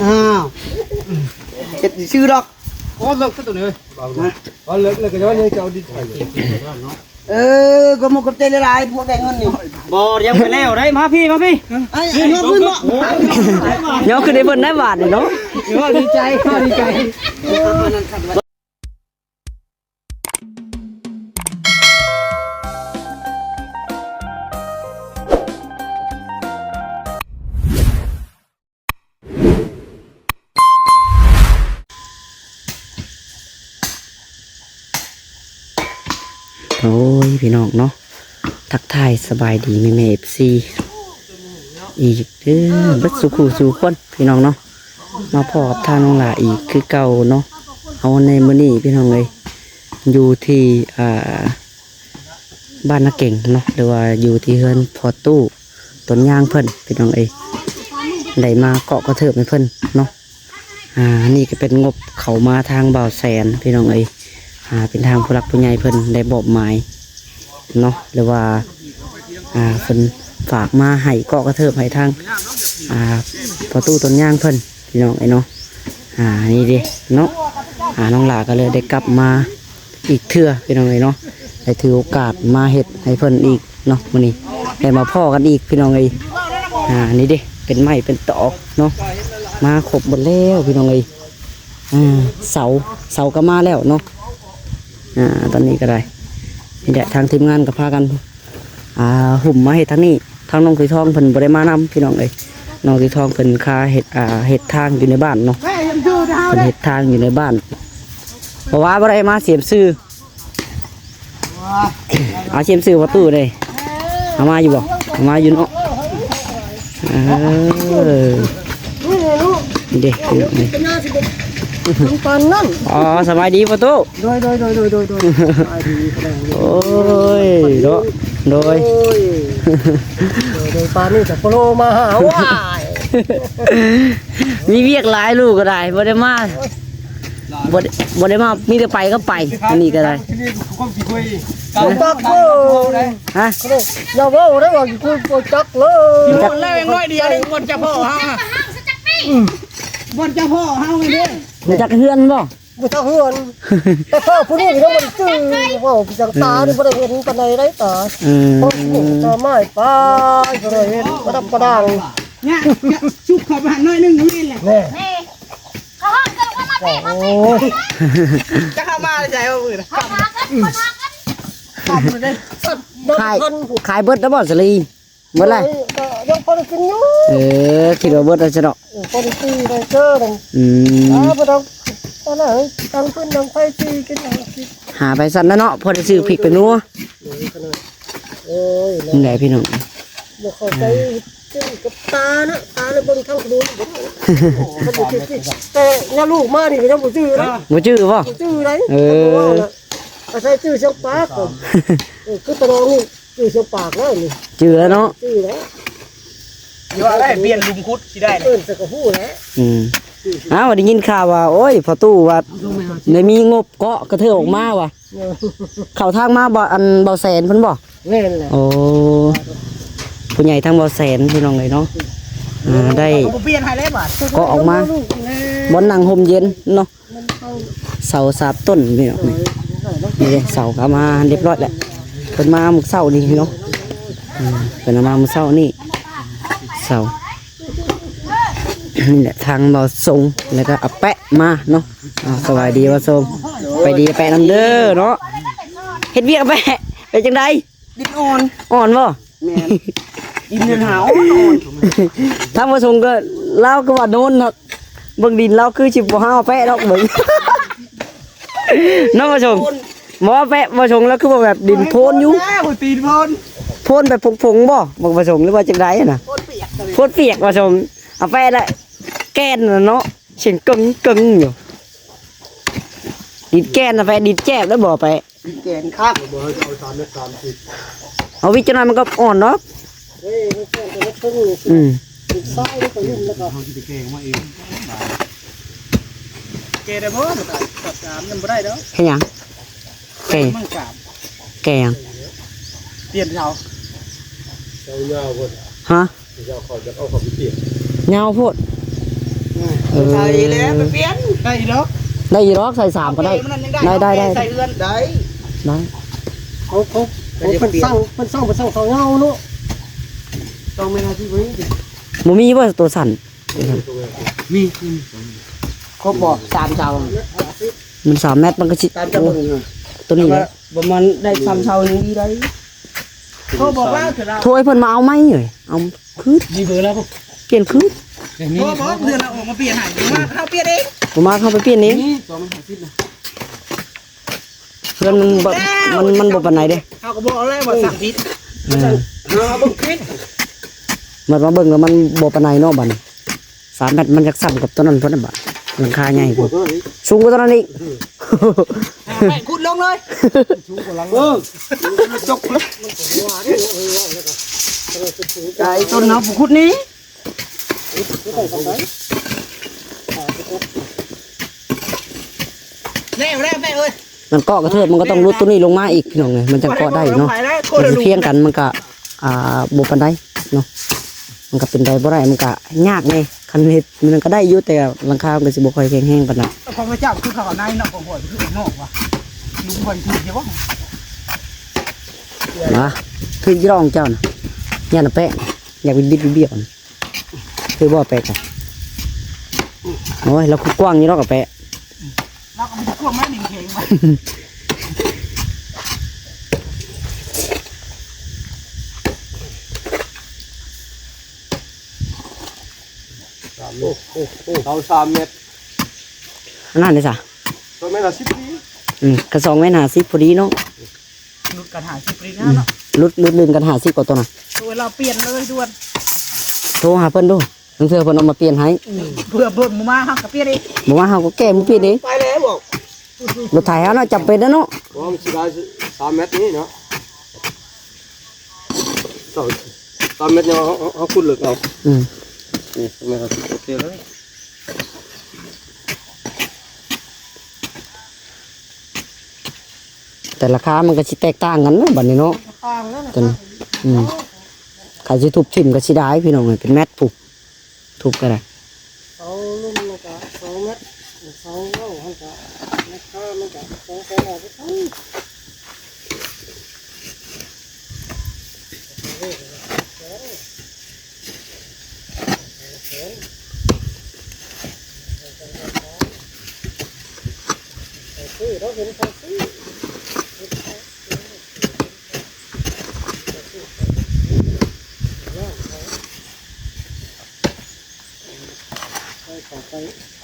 อ้าวเจ็ดชื่อดอก có lực cái tụi này có lực là cái đó như cháu đi thầy có một cặp tay lại mua cái ngon này bò đem cái leo đấy má phi ai nó vươn bọ nhớ cứ đi vươn đấy vạt này nó đi chạy đi chạyโอ้ยพี่น้องเนาะทักทายสบายดีแม่FCอีกเด้อบัดสุขสู่คนพี่น้องเนาะมาพอกับทางน้องหลาอีกคือเก่าเนาะเอาในมื้อนี้พี่น้องเลยอยู่ที่บ้านนาเก่งเนาะหรือว่าอยู่ที่เฮือนพอตู้ต้นยางเพิ่นพี่น้องเอ้ยได้มาเกาะกระเถิบให้เพิ่นเนาะนี่ก็เป็นงบเขามาทางบ่าวแสนพี่น้องเอ้ยเป็นทางผู้รักผู้ใหญ่เพิ่นได้บอกหมายเนาะหรือว่าเพิ่นฝากมาให้เกาะกระเทิบให้ทางประตูต้นย่างเพิ่นพี่น้องไอ้เนาะนี่ดิเนาะน้องหลาก็เลยได้กลับมาอีกเทื่อพี่น้องไอ้เนาะได้ถือโอกาสมาเฮ็ดให้เพิ่นอีกเนาะมื้อนี้ได้มาพ่อกันอีกพี่น้องไอ้นี่ดิเป็นไม้เป็นตอกเนาะมาครบหมดแล้วพี่น้องไอ้เสาก็มาแล้วเนาะตอนนี้ก็ได้นี่แหละทางทีมงานก็พากันหุ่มมาเห็ดทางนี้ทางน้องสีทองเพิ่นบริมานำพี่น้องเอ้ยน้องสีทองเพิ่นคาเห็ดทางอยู่ในบ้านเนาะเพิ่นเห็ดทางอยู่ในบ้านเพราะว่าบริมาเสียมซื้อเอาเสียมซื้อประตูเลยเอามาอยู่บ่เอามาอยู่เนาะนี่เด็กพี่น้องเลยปานนั่นอ๋อสบายดีประตูโดยโอ้ยโดยปานนี่จะโปรมาหาว่ามีเวียกหลายลูกก็ได้บ่ได้มามีแต่ไปก็ไปอันนี้ก็ได้จักเลยฮะอย่าว่าได้ว่าคือจักเลยจักแล้วยังน้อยเดียวนี่บนจะพ่อฮะบนจะพ่อเฮาไงเด้มันจักเฮือนบ่บ่จักเฮือนแต่พ่อผู้นี้ก็บ่ได้ซื้อว่าจังตานี่บ่ได้เห็นปานใดได้ตาบ่ตาไม้ปาบ่ได้เห็นบ่ดำบ่ดังเนี่ยชุบเข้าไปหน่อยนึงนี่แหละแน่เขาห้องกันว่ามาโอ้ยจะเข้ามาใจว่ามื้อนะขายเบิดแล้วบ่สลีเบิดไรยังพอได้กินอยู่คิดว่าเบิดแล้วซะเนาะพอได้ซื้อได้เจอได้บ่ต้องตอนนั้นตั้งเพิ่นตั้งไฟซื้อกินหาไปสั่นแล้วเนาะพอได้ซื้อพริกไปนัวนี่แหละพี่น้องบ่เข้าใจกับตานะตาเลยเบิ่งทางดูแต่เนี่ยลูกมานี่ก็ยังบ่ซื้อนะบ่จื้อบ่ซื้อได้อาศัยซื้อเชียงปากคือตะลองนี่ซื้อเชียงปากแล้วนี่จื้อแล้วเนาะซื้อแล้วอยู่อะไรเปลี่ยนลุมคุดสิได้เอิ้นสักกะฮู้แล้วได้ยินข่าวว่าโอ้ยพอตู้ว่าได้มีงบเกาะกระเทือออกมาว่ะเข้าทางมาบ่อันบ่แสนเพิ่นบ่แม่นแหละโอ้ผู้ใหญ่ทางบ่แสนพี่น้องเลยเนาะได้ก็ออกมาบนนั่งห่มเย็นเนาะเสาสาบต้นพี่น้องนี่เลยเสาก็มาเรียบร้อยแหละเป็นมาหมึกเสานี่เนาะเป็นมาหมึกเสานี่เสานี่แหละทางบ่ทรงแล้วก็เอาแปะมาเนาะสวัสดีบ่ทรงไปดีแปะน้ำเด้อเนาะเฮ็ดเวียกแปะไปจังไดดินอ่อนบ่แม่นดินเงินหาวถ้ามาส่งก็เล่าก็ว่าโดนนะเบิ่งดินเล่าคือ10 บ่5แปะดอกเบิ่งน้องมาส่งบ่แปะมาส่งแล้วคือแบบดินโพนอยู่ตีนโพนแบบผงๆบ่บ่มาส่งหรือว่าจังได๋น่ะโพนเปียกมาส่งเอาแปะละแก่นน่ะเนาะเสียงกึ่งอยู่ดินแก่นน่ะแปะดินแจ๊บแล้วบ่แปะแก่นครับบ่ให้เอา3 เมตร 30เอาวิจารณ์มันก็อ่อนเนาะมันแก่นแต่ละครึ่งซ้ายแล้วก็ลุ่มแล้วก็เฮาสิไปแกงมาเองแกได้บ่ตัดสามยังบ่ได้เด้อเฮ็ดหยังแกยังเปลี่ยนเสาเจ้าย่าบ่ฮะเจ้าเขาจะเอาเขาไปเปลี่ยน ยาวโพด ใส่แล้วไปเปลี่ยนได้อีกแล้ว ได้ยีรอกใส่3ก็ได้ได้ ใส่เอื้อนได้ ได้ เขาเป็นสร้างเสาเงาเนาะต้องไม่น่าที่ไว้ บ่มีบ่ตัวสั่น มีครบบ่3เสา มัน3 เมตรมันก็สิ ตามจะบ่ง ตัวนี้แหละ ประมาณได้3เสานึงดีได้ เขาบอกว่าเถอะเรา โทรให้เพิ่นมาเอาไหมเอ้ยเอาคืน มีเบอร์แล้วบ่ เปลี่ยนคืน เพราะบอกเถอะเราออกมาเปลี่ยนให้มาเข้าเปลี่ยนเอง บ่มาเข้าไปเปลี่ยนเอง นี่2มัน50นะ เพื่อนมันบ่มันบ่ปานไหนเด้ เขาก็บอกแล้วว่าสั่งผิด เออ บ่คิด มันมาเบิ่งแล้วมันบ่ปานไหนเนาะบัดนี้3 เมตรมันจักซ้ำกับตัวนั้นเพิ่นน่ะบัดหลังคาใหญ่พุ่นสูงกว่าตัวนั้นอีก ไปขุดลงเลย จกเลยไก่ต้นน้ำขุดนี้ แล้วไปเอ้ย มันเกาะกระเทิบมันก็ต้องรุดตัวนี้ลงมาอีกพี่น้องเอ้ยมันจะเกาะได้เนาะ มันสิเพียงกันมันก็บ่ปานใดเนาะมันก็เป็นได้บ่ได้มันก็ยากแน่คันเฮ็ดมันก็ได้อยู่แต่หลังคามันก็สิบ่ค่อยแข็งแรงปานนั้น ของพระเจ้าคือเขาในเนาะของพ่อคือข้างนอกว่ะลุงพ่อคือเดี๋ยวว่า นะคือยี่ร้องเจ้าน่ะย่านน่ะแปะอยากเป็นบิดเบี้ยวน่ะคือบ่แปะจ้ะโอ้ยเราคือกว้างอยู่เนาะกับแปะ เราก็มีขั้วแม่หนิงเข่งมา เอา3เมตร อันนั้นเด้ซะ ตัวไม่ละ10ปี กระ2 เมตร 50พอดีเนาะ ลุดกันหาสิบปีนะเนาะ ลุดลืนกัน50กว่าตัวน่ะ ตัวเราเปลี่ยนเลยด่วน โทรหาเพิ่นดูนังเทื่อเพิ่นเอามาเปลี่ยนให้ เพื่อเบิ่งมาฮักกับเปลี่ยนเอง บ่ว่าเฮาก็แก้มือเปลี่ยนเอง ไปแล้วบอก รถไถเฮาน่ะจำเป็นแล้วเนาะ ว่ามันสิได้3เมตรนี่เนาะ3เมตรเนี่ยเอาขุดลึกเอา อืม นี่3เมตรโอเคเลย แต่ราคามันก็สิแตกต่างกันเนาะบัดนี้เนาะ ต่างแล้วนะ จนใครสิทุบทิ่มก็สิได้พี่น้องเอ้ยเป็นแมตรผูกทุบก็ได้ เอาลุ่มแล้วก็2เมตร2เงาหั่นก็ราคามันก็2แสนก็ใช่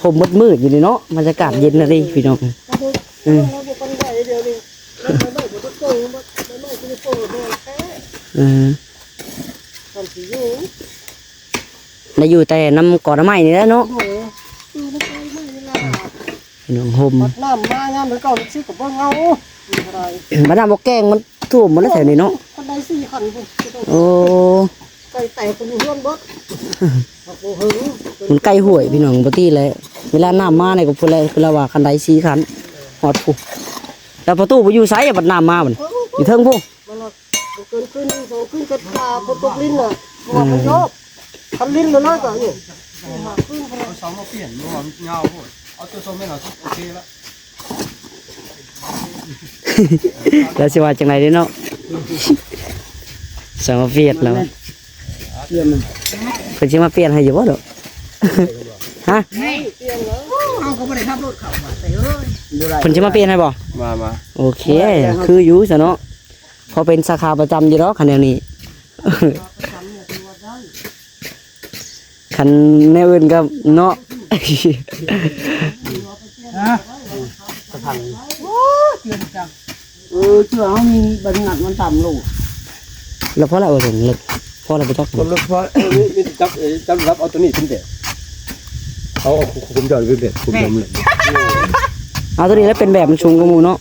ผมมืดๆอยู่นี่เนาะบรรยากาศเย็นนะดิพี่น้องอืมได้อยู่แต่น้ำก่อนน้ำไม้นี่แหละเนาะพี่น้องห่ม น้ำมางามเหมือนเก่าซื้อกับบ่เงาอะไร บ้านน้ำบ่แกงมันท่วมหมดแล้วแถวนี้เนาะ คนใด4คันพุ่น โอ้ ไก่แตกคนอยู่เฮือนเบิดโอ้โห มันใกล้ห้วยพี่น้องบ่ตีเลยเวลาน้ำมาเนี่ยก็พูดเลยว่าคันใด4คันฮอดผู้แล้วประตูบ่อยู่ไสอะบัดน้ำมาบัดอยู่เทิงผู้ มันเกินขึ้น2ขึ้นก็ปลาบ่ตกลิ้นน่ะเพราะว่ามันโยกคันลิ้นแล้วนะก็นี่ขึ้นพลัง2มาเปลี่ยนมันเงาพุ่นเอาตัว2แม่นเอาโอเคแล้ว แล้วสิว่าจังไดเด้เนาะสมาเปลี่ยนแล้วเพิ่นสิมาเปลี่ยนให้อยู่บ่ดอกฮะ เขาก็ไม่ได้ทับรถเขามาแต่เอ้ย เพิ่นสิมาเปลี่ยนให้บ่ มา โอเค คืออยู่ซะเนาะพอเป็นสาขาประจำอยู่ดอกคันแนวนี้ คันแนวอื่นก็เนาะ โอ้เตือนจัง เชื่อเฮามีบรรยากาศมันต่ำลง แล้วพอละเออเลิกพอละบ่จัก ผมรู้เพราะนี่จับรับเอาตัวนี้ขึ้นเด็ดเขาเอาคุมจอดขึ้นเด็ดคุมจอดเลย เอาตัวนี้แล้วเป็นแบบมันสูงกว่าหมู่เนาะ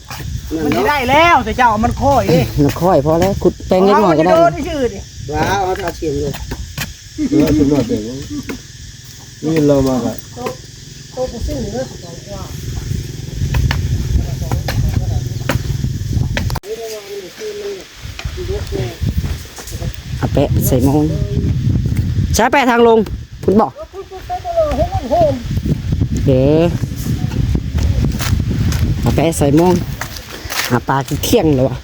มันจะได้แล้วแต่เจ้ามันค่อยดิ นักค่อยพอแล้วขุดแปลงเล็กน้อยก็ได้ โดนชื่อดิ ว้าวเอาตาเฉียงเลย แล้วชุดนอนเด็กนี่เรามาแบบ โตกูซิ่งอยู่เลย2กว่า เอาแปะใส่หมองใช้แปะทางลงคุณบอก คุณ โฮม เด้อหาแปะใส่หมองหาปลาเที่ยงเลยวะ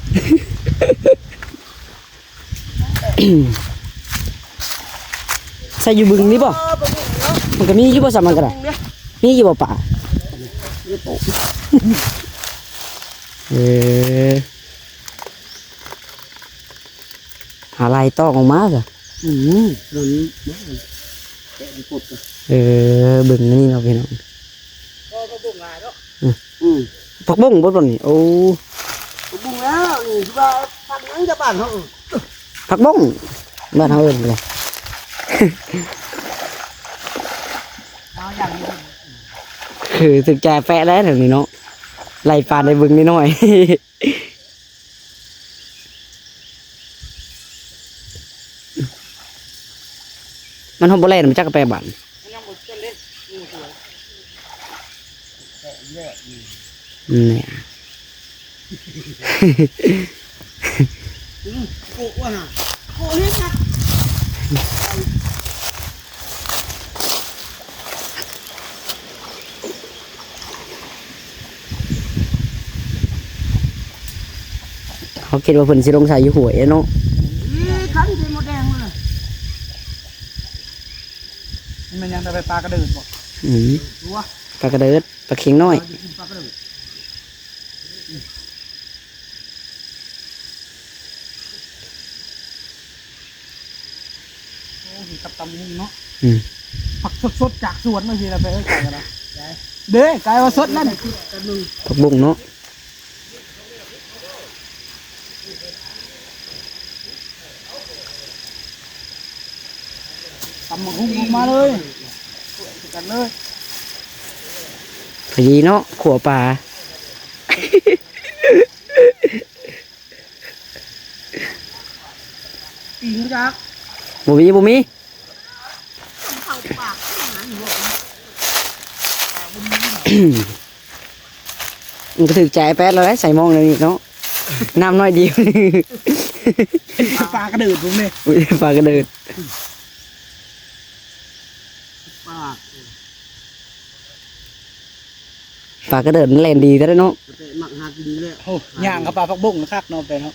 ใส่อยู่บึงนี่ป่ะมันก็มีอยู่ป่ะสามันก็ได้มีอยู่ป่ะป่าหาลายตอกออกมาสิบึงนี่เราะพี่น้องผักบุ้งบ่ต้นนี่โอ้ บุ้งแล้วนี่ที่ว่าพันนั้นจะบ้านเขา ผักบุ้งบ้านเฮาเอิ้นเลย คือถึงใจแปะแล้วเดี๋ยวนี้เนาะไล่ปลาในบึงนิดหน่อย มันหอมโบแลนมันจักกระแปะบันเนี่ย โกะน่ะโกะนี่ค่ะ เขาคิดว่าเพิ่นสิลงใส่อยู่หวยเนาะ คันเป็นหมดแดงเลย มันยังจะไปปลากระเดินบ่ ปลากระเดิดปลาเข็งน้อย โอ้ยกับตำมุงเนาะ อืม ผักสดๆจากสวนบางทีเราไปไก่กันนะเด้ไก่ว่าสดนั่น ผักบุ้งเนาะ ตำมุงลงมาเลยกันเลย พอดีเนาะขัวปลา ปีนจัก บ่มีบ่มีมันก็ถึกใจแป๊ดเลยใส่หมองเลยนี่เนาะน้ำน้อยเดียว ปลากระเดินผมเนี่ย อุ้ยปลากระเดิด ปาก ปลากระเดิดมันแล่นดีแต่เนาะ แต่หมักหักดีเลย โอ้ย่างกับปลาผักบุ้งนะครับเนาะไปเนาะ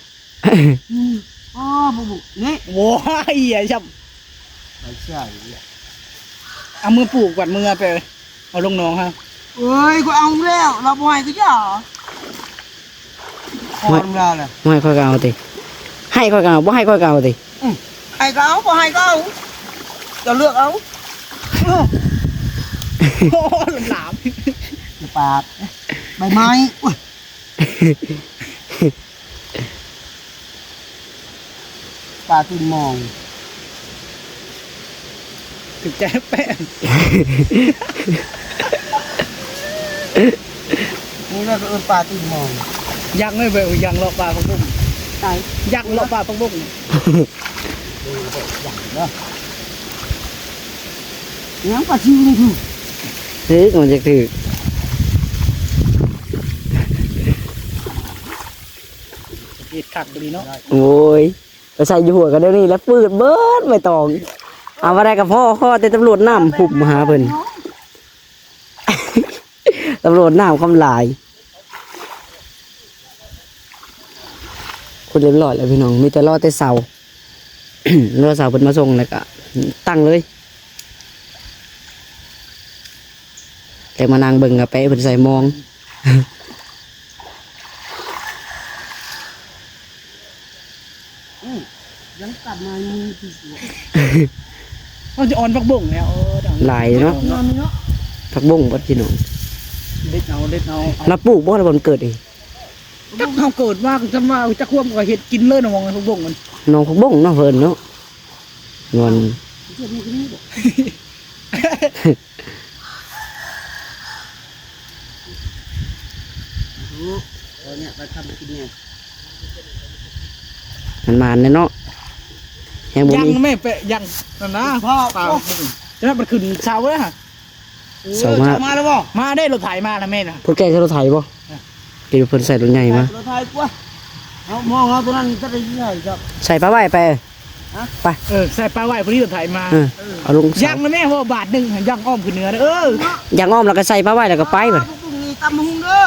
อ๋อบุกนี่ โว้ยไอ้ช่ ไม่ใช่ ำเอามือปลูกกวาดมือไปเอาลงน้องฮะ เอ้ยกูเอาแล้วเราบ่อยก็ย่าพอทำงานเลย บ่ให้ค่อยก็เอาติให้ค่อยก็เอาบ่ให้ค่อยก็เอาติ ให้ก็เอาบ่ให้ก็เอาจะเลือกเอา โอ้หลาม ปาดใบไม้ปลาตีนมอง ถึงแจ๊แป้ง นี่เราก็เอิ้นปลาตีนมอง ยังเลยเว้ยยังเลาะปลาผักบุ้ง ตาย ยังเลาะปลาผักบุ้ง ยังปลาชิวนี่คือ ถึกมันจะถึก เห็ดขักดีเนาะ โอ้ยไปใส่อยู่หัวกันเดี๋ยวนี้แล้วปืดเบิดไม่ตองเอาอะไรกับพ่อข้อแต่ตำรวจน้ำหุบมาหาเพิ่น ตำรวจน้ำคำลายคนเรียบร้อยแล้วพี่น้องมีแต่รอแต่เสา รอเสาเพิ่นมาส่งแล้วก็ตั้งเลยแต่มานางเบิ่งกับไปเพิ่นใส่มอง ยังตัดมามีที่สวย มันจะอ่อนผักบุ้งแล้วดัง หลายเนาะ นอนเนาะ ผักบุ้งบัดพี่น้อง เด็ดเอาเด็ดเอา เราปลูกบ่แล้วมันเกิดเอง จักเขาเกิดมากจะมาจะควบกับเห็ดกินเลยนะมองผักบุ้งมัน น้องผักบุ้งเนาะเพิ่นเนาะงอน เจ็บมือคนนี้บอกโอ้ตอนเนี้ยไปทำกินเนี่ย มันมานเลยเนาะแฮงบ่ ยัง มี ไม่เปะยังนั่นนะพ่อเปล่าจะมันขึ้นเช้าแล้วฮะ เสามา มาแล้วบ่ มาได้รถไถมาแล้วแม่น่ะ เพิ่นแก้ใช้รถไถบ่เดี๋ยวเพิ่นใส่รถใหญ่มา รถไทยกว่าเอามองเอาตัวนั้นจะได้ยังไงครับ ใส่ปลาไหวไป ไป ใส่ปลาไหวพอดีรถไถมา เอาลง ย่างนะแม่ว่าบาทนึงย่างอ้อมขึ้นเหนืออย่างอ้อมแล้วก็ใส่ปลาไว้แล้วก็ไปบัด มีตำหุงเด้อ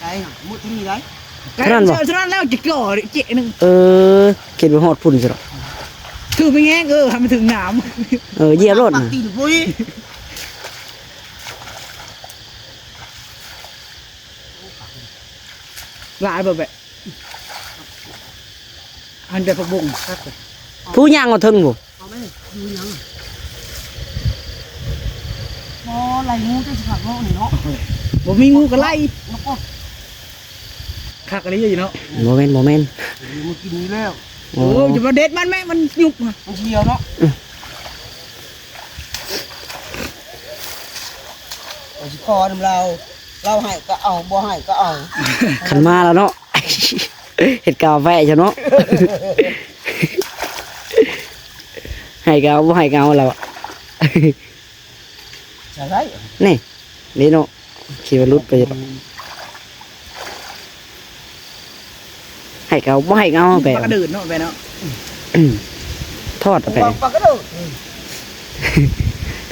ใจมุดที่นี่ไร ฉะนั้นแล้วจะก่อเจ๊นึง เข็นไปฮอดพุ่นซะดอก คือไปแง่ทำไปถึงหนาม เหยียบรถ ปัก น่ะ ตีนปุ้ย ลายแบบอันเดียผักบุ้ง ผู้ย่างเอาถึงบ่ พอไหลงูจะขังโลกนี่เนาะ บ่มีงูก็ไล่คักอะไรอยู่เนาะ บ่แม่น มันกินนี้แล้ว โอ้ยอย่ามาเด็ดมันแม่มันยุบ มันเชียวเนาะสิคอน้ำเราให้ก็เอาบ่ให้ก็เอา ขันมาแล้วเนาะ เฮ็ดกาแฟจ้ะเนาะ ให้ก็เอาบ่ให้ก็เอาแล้วอะ จะไร นี่เนาะขี่ว่ารุดไปจ้ะให้ก็เอาบ่ให้ก็เอาไป ปลากระเดินเนาะไปเนาะ ทอดเอาไป ปักก็ดู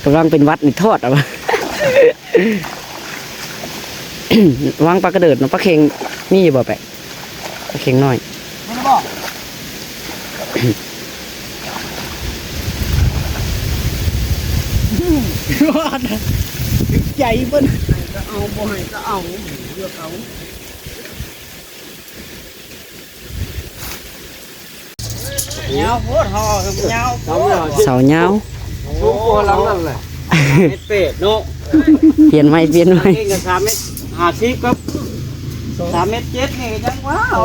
กำลังเป็นวัดนี่ทอดเอา วางปลากระเดิดเนาะปลาเค็งมีอยู่บ่แปะปลาเค็งน้อย ไม่ได้บอก ใหญ่เปิ้น ก็เอาบ่ให้ก็เอาเลือกเอาเงาโคตรห่อเงา เสาเหงา โอ้โหหลังนั่นแหละเป็ดเนาะ เปลี่ยนใหม่ นี่ก็3 เมตร50ครับ3 เมตร 7นี่จังว้าว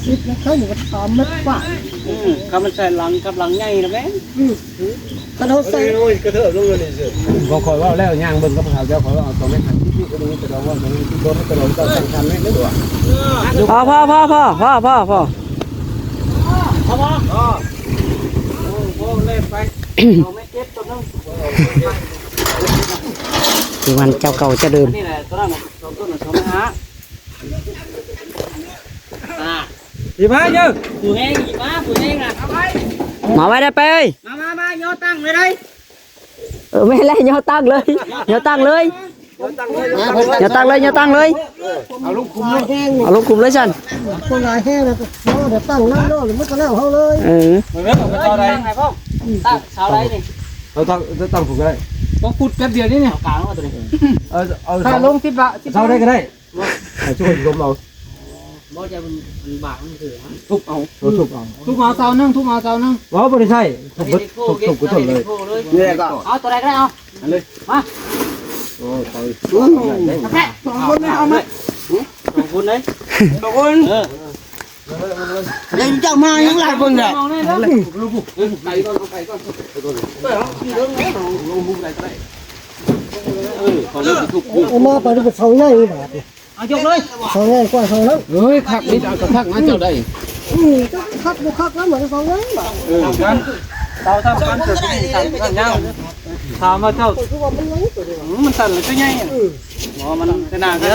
สิบนะใช่หนูก็ทำไม่ป่ะ คำมันใส่หลังกับหลังใหญ่นะแม่ กระโดดใส่ โอ้ยกระเถิบลงเลยนี่บ่คอยว่าแล้วย่างเบิ่งกับเขาเจ้าขอเอา2 เมตรที่ก็ดูกระโดดว่ามันโดนกระโดดก็สั่งๆนี่ตัว พอ พอเล่นไปเอาไม่เก็บตัวนึง คือมันเจ้าเก่าเจ้าเดิม นี่แหละตัวนั้น2ต้น2มาหาสิมาเยอะผู้แห้งสิมาผู้แห้งน่ะเอาไว้ มาไว้ได้ไปเอ้ย มาย่อตั้งเลยได้ ไม่เล่นย่อตั้งเลยย่อตั้งเลย ย่อตั้งเลย ย่อตั้งเลย เอาลูกคุมเลย แห้ง เอาลงคุมเลยฉัน คนลายแห้งแล้วก็เดี๋ยวตั้งหน้าโน่นมันก็แล้วเขาเลย มันเริ่มเอาเสาใดไหนพ่อตั้งเสาใดนี่เราตั้งผมก็ได้ต้องพูดแป๊บเดียวนี่เนี่ยกลางเอาตัวนี้เอาถ้าลง10 บาทเสาได้ก็ได้ให้ช่วยลมเอาบ่จะมันบากมันถือทุบเอาทุบเอาเสานึงว่าบ่ได้ใช่ทุบก็ทุบเลยนี่ก็เอาตัวใดก็ได้เอาเลยมาโอ้เสาแค่2 คนเอาไหม2 คนเลย2 คนเดี๋ยวจะมายังหลายคนเลย มาไปดูเสาใหญ่แบบ เอายกเลย เสาใหญ่กว่าเสาแล้ว เฮ้ยคักนิดเอากระทักนะเจ้าได้ จะคักบุคักแล้วเหมือนเสาใหญ่แบบ กันเสาทำกันเกิดกันยาวถามว่าเจ้า คือว่ามันเล็กตัวเดียว มันสั่นเลยตัวใหญ่อ๋อมันขนาดแค่2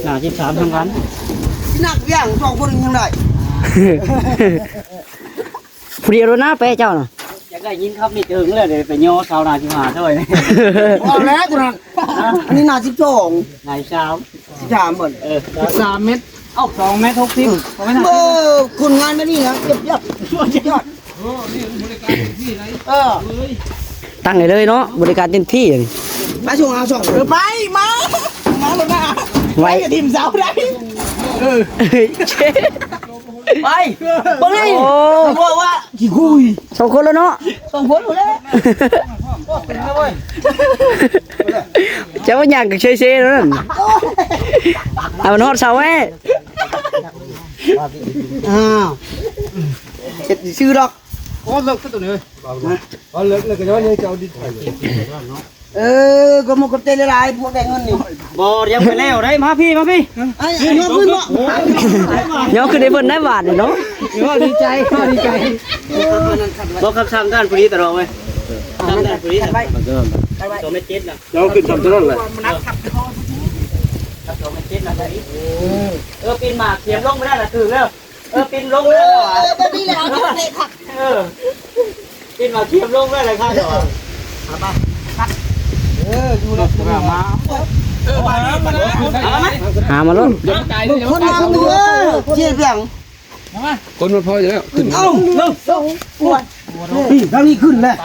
หนา13ทำกัน หนักอย่าง2 คนยังได้ ผู้เดียวหน้าไปเจ้าน่ะ อยากได้ยินครับนี่ถึงเลยเดี๋ยวไปย่อเสาหนา15เท่าไหร่ เอาแล้วตัวนั้นอันนี้หนา12 นายเช้า 13เหมือน 13 เมตรเอ้า2 เมตร 60เอาไม่ทัน คุณงานไม่นี่นะเก็บยอดยอดตั้งเลยเนาะบริการเต็มที่เลย มาช่วงเอา2ไปมาลงมา ไว้ ทีมเสาได้ ไปบอกเลยบอกว่าขี้คุย 2 คนแล้วเนาะ 2 คนอยู่แล้ว เจ้าอยากกับเชยๆแล้วนั่นเอามันฮอดเสาแม่ อ้าวเจ็ดชื่อดอก ก็เลิกซะตัวนี้พอเลิกเลยก็ย้อนยังเจ้าดิไทย ก็มันก็เตะลายพวกได้เงินนี่ บ่ยังไปแล้วได้มาพี่ไอ้ยอขึ้นบ่ ย้อนขึ้นได้เพิ่นได้บาทนี่เนาะ ดีใจบอกคำสั่งด้านผู้นี้ตลอดไหมด้านผู้นี้ไป2 เมตร 7นะเราขึ้นทำตัวนั้นเลย2 เมตร 7นะปีนหมากเขียมลงไม่ได้ละถึงแล้ว ปินลงแล้วเหรอ แบบนี้แล้วเตะขัด ปินมาเทียมลงได้เลยครับเหรอ อยู่แล้วมาหามาลุ้น คนมาดูเจี๊ยบอย่าง คนมันพออยู่แล้วขึ้น เอ้าเริ่มนี่ทางนี้ขึ้นแล้ว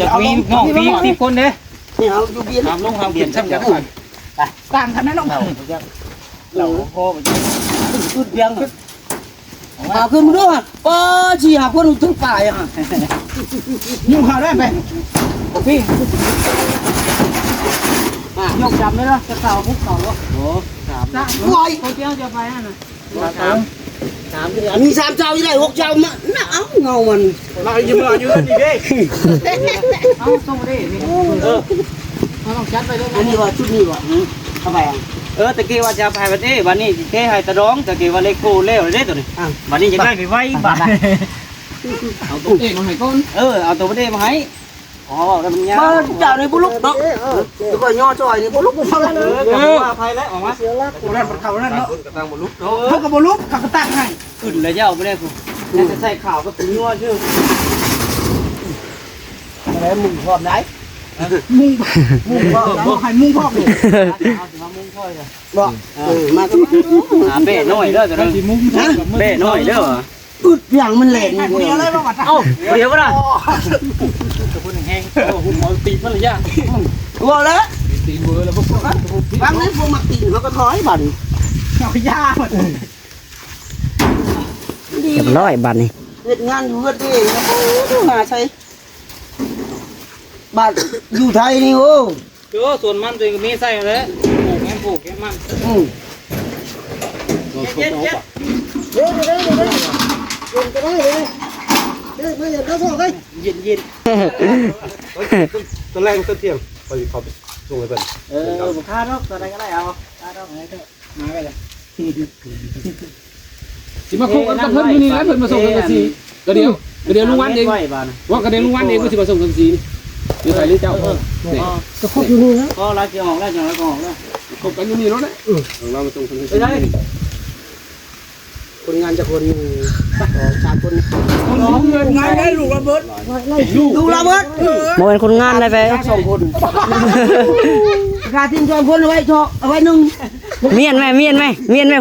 จะมีน้องปีคนเด้ นี่เอาอยู่เบียน ทำลงทำเบียนช่างอย่าง ต่างกันนะน้อง เราพ่อมัน ขึ้นเบียงหาขึ้นมาด้วยป้าชีหาคนถึงป่ายอ่ะยุ่งข่าวได้ไหม พี่ยกจำได้แล้วจะเข่าคุกเข่าแล้วโอ้สาม ลอย เขาเจ้าจะไปน่ะ มี3เจ้าอยู่ได้6เจ้ามาน่ะเอ้าเงามัน เราอยู่มาอยู่นี่เด้ เอาส่งมาดิเราต้องจัดไปเลย อันนี้ว่าชุดนี้ว่าเข้าไปอ่ะ ตะกี้ว่าจะไปวันนี้วันนี้เทให้ตะร้องตะกี้ว่าเล็กกูเลี้ยวเลยตัวนี้วันนี้จะได้ไปไว้บ้าน เอาตัวเองมาให้ก้น เอาตัวประเดี๋ยวมาให้อ๋อแล้วมันยา มาเจ้าในบุลุกเนาะแล้วก็ย่อจ่อยในบุลุกเท่านั้น ว่าภัยแล้วออกมา นั่นเขานั่นเนาะ กระตังบนลุก เขาก็บุลุกเขาก็ตั้งให้ ขึ้นเลยเจ้าไม่ได้กูจะใส่ข่าวก็ถึงนัวชื่อ แล้วมึงพร้อมไหนมุ่งก็ให้มุ่งพร้อม เอาถึงมามุ้งค่อยเลย บ่มาก็ หาเบ้น้อยเด้อตัวนั้นเบ้น้อยเด้อ อึดอย่างมันแหลกนี่ อะไรบ้างวะ เอ้าเดี๋ยวก็ได้จะพูดแห้งหุ่นหมอตีมันเลยย่าง บ่แล้ว ตีมือแล้วพวก บางนั้นพวกมักตีเขาก็ถอยบั่น เอายาหมด ดี เรียบร้อยบัตรนี่ เฮ็ดงานอยู่เฮ็ดเองนะโอ้หาใช้บ้านอยู่ไทยนี่โอ้ เดี๋ยวส่วนมันตัวเองมีใส่เลยปลูกแค่มัน เย็นก็ได้เลยไม่อยากเข้าซอกเลย เย็น ตอนแรกต้นเที่ยงไปเขาส่งไปเพิ่น ผมค่ารถอะไรก็ได้เอาค่ารถอะไรก็มาไปเลย สิมาคุกกับเพิ่นอยู่นี่แล้วเพิ่นมาส่งกันสีกระเดียวลุงวันเองว่ากระเดียวลุงวันเองก็สิมาส่งกันสีอยู่ไทยหรือเจ้านี่ ก็คบอยู่นี่นะ ก็รักจะออกแล้วจะรักออกแล้ว คบกันอยู่นี่แล้วนะเรามาส่งกันสี คนงานจะคน3คน งานได้ลูกระเบิด ดูระเบิด โมเป็นคนงานอะไรไป 2คนกาทิ้ง2คนเอาไว้ชอเอาไว้1 เมียนไหม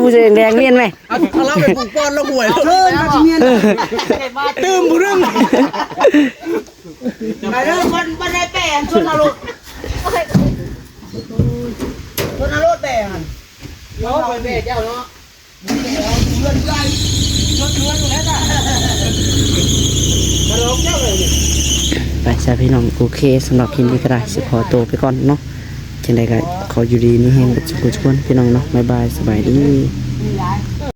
ผู้เสียงแดงเมียนไหม เอาเราไปปลูกปอนเราห่วย เชิญมาที่เมียน ตื้มบุเรื่อง ไปเด้อคนบันไดแป้งชนนรกชนนรกแป้ง เนาะไปเบสเจ้าเนาะ เงินใหญ่ชนเงินอยู่แล้วจ้ะ ไปใช่พี่น้องโอเคสำหรับคลิปนี้ก็ได้สิขอตัวไปก่อนเนาะจังใดก็ขออยู่ดีมีแห้งกับทุกคนพี่น้องเนาะบ๊ายบายสบายดี